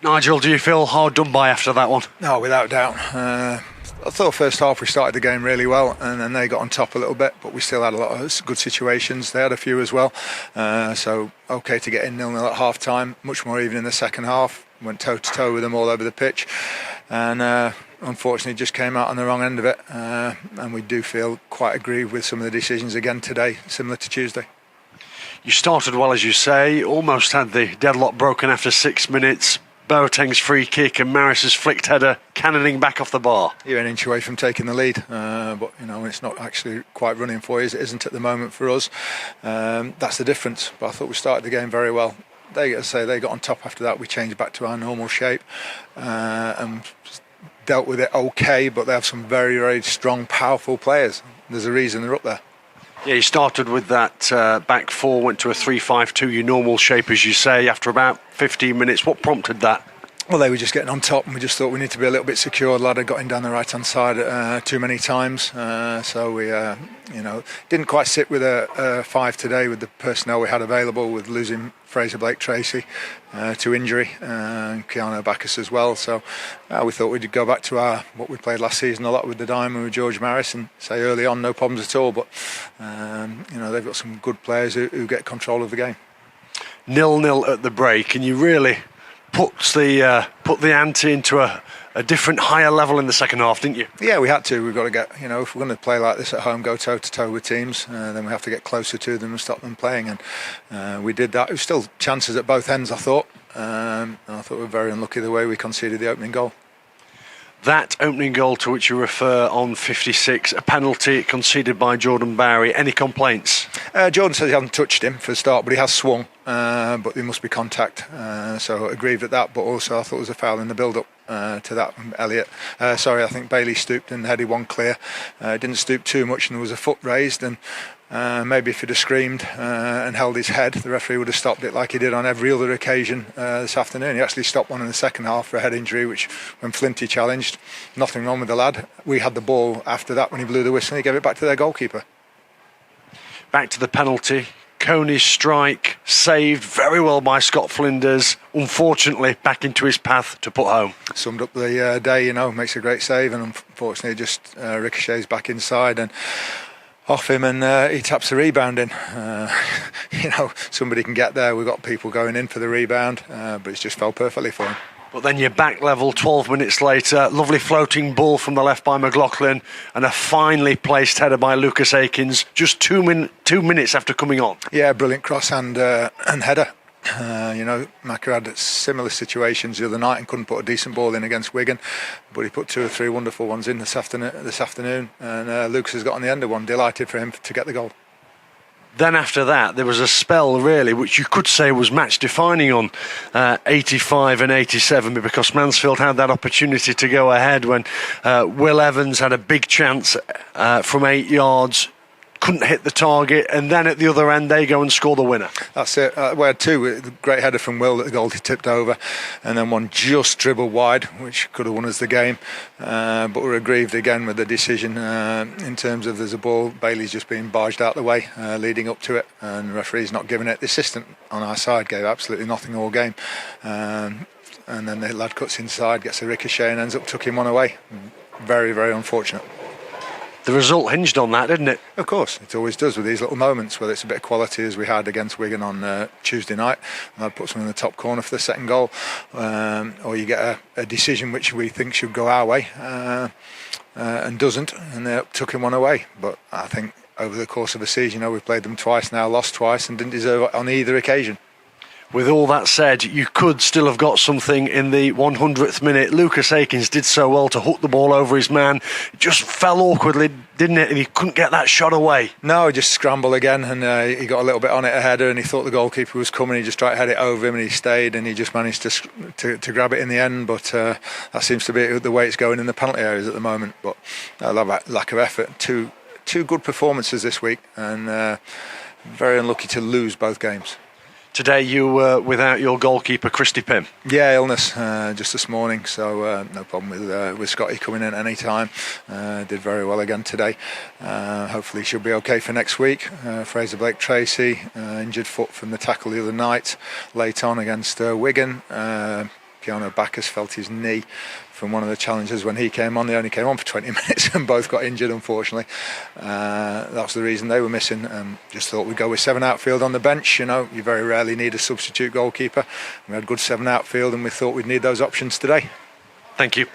Nigel, do you feel hard done by after that one? No, without doubt. I thought first half we started the game really well, and then they got on top a little bit, but we still had a lot of good situations. They had a few as well, so okay to get in 0-0 at half time. Much more even in the second half. Went toe to toe with them all over the pitch, and unfortunately just came out on the wrong end of it. And we do feel quite aggrieved with some of the decisions again today, similar to Tuesday. You started well, as you say, almost had the deadlock broken after 6 minutes. Boateng's free kick and Maris's flicked header cannoning back off the bar. You're an inch away from taking the lead, but it's not actually quite running for you, as it isn't at the moment for us. That's the difference. But I thought we started the game very well. They got on top after that. We changed back to our normal shape and dealt with it okay. But they have some very, very strong, powerful players. There's a reason they're up there. Yeah, you started with that back four, went to a 3-5-2, your normal shape, as you say, after about 15 minutes. What prompted that? Well, they were just getting on top, and we just thought we need to be a little bit secure. The lad had got in down the right-hand side too many times, so we, didn't quite sit with a 5 today with the personnel we had available, with losing Fraser Blake-Tracy to injury, and Keanu Bacchus as well. So we thought we'd go back to what we played last season a lot with the Diamond, with George Maris, and say early on no problems at all. But they've got some good players who get control of the game. 0-0 at the break, and you really put the ante into a different, higher level in the second half, didn't you? Yeah, we had to. We've got to get, if we're going to play like this at home, go toe to toe with teams, then we have to get closer to them and stop them playing. And we did that. It was still chances at both ends, I thought. And I thought we were very unlucky the way we conceded the opening goal. That opening goal to which you refer on 56, a penalty conceded by Jordan Bowery. Any complaints? Jordan says he hasn't touched him for a start, but he has swung. But there must be contact. So aggrieved at that, but also I thought it was a foul in the build-up to that from Elliott. I think Bailey stooped and headed one clear. Didn't stoop too much, and there was a foot raised, and maybe if he'd have screamed and held his head, the referee would have stopped it like he did on every other occasion this afternoon. He actually stopped one in the second half for a head injury, which when Flinty challenged, nothing wrong with the lad. We had the ball after that when he blew the whistle, and he gave it back to their goalkeeper. Back to the penalty. Coney's strike, saved very well by Scott Flinders, unfortunately back into his path to put home. Summed up the day, makes a great save, and unfortunately just ricochets back inside and off him, and he taps the rebound in. Somebody can get there. We've got people going in for the rebound, but it's just fell perfectly for him. But then you're back level 12 minutes later. Lovely floating ball from the left by McLaughlin, and a finely placed header by Lucas Akins just 2 minutes after coming on. Yeah, brilliant cross and header. Macca had similar situations the other night and couldn't put a decent ball in against Wigan, but he put 2 or 3 wonderful ones in this afternoon, and Lucas has got on the end of one. Delighted for him to get the goal. Then after that, there was a spell, really, which you could say was match-defining on 85 and 87, because Mansfield had that opportunity to go ahead when Will Evans had a big chance from 8 yards, couldn't hit the target, and then at the other end they go and score the winner. That's it. We had 2, great header from Will that the goalie tipped over, and then one just dribbled wide, which could have won us the game, but we're aggrieved again with the decision in terms of there's a ball, Bailey's just being barged out the way leading up to it, and the referee's not giving it. The assistant on our side gave absolutely nothing all game, and then the lad cuts inside, gets a ricochet and ends up tucking one away. Very, very unfortunate. The result hinged on that, didn't it? Of course, it always does with these little moments, whether it's a bit of quality as we had against Wigan on Tuesday night, and that puts them in the top corner for the second goal, or you get a decision which we think should go our way and doesn't, and they took him one away. But I think over the course of a season, we've played them twice now, lost twice, and didn't deserve it on either occasion. With all that said, you could still have got something in the 100th minute. Lucas Akins did so well to hook the ball over his man. It just fell awkwardly, didn't it? And he couldn't get that shot away. No, he just scrambled again, and he got a little bit on it, a header, and he thought the goalkeeper was coming. He just tried to head it over him, and he stayed, and he just managed to grab it in the end. But that seems to be the way it's going in the penalty areas at the moment. But lack of effort. Two good performances this week, and very unlucky to lose both games. Today you were without your goalkeeper, Christy Pym. Yeah, illness just this morning, so no problem with Scotty coming in any time. Did very well again today. Hopefully she'll be okay for next week. Fraser Blake-Tracy, injured foot from the tackle the other night, late on against Wigan. Keanu Backus felt his knee from one of the challenges when he came on. They only came on for 20 minutes and both got injured, unfortunately. That's the reason they were missing. Just thought we'd go with 7 outfield on the bench. You very rarely need a substitute goalkeeper. We had good 7 outfield and we thought we'd need those options today. Thank you.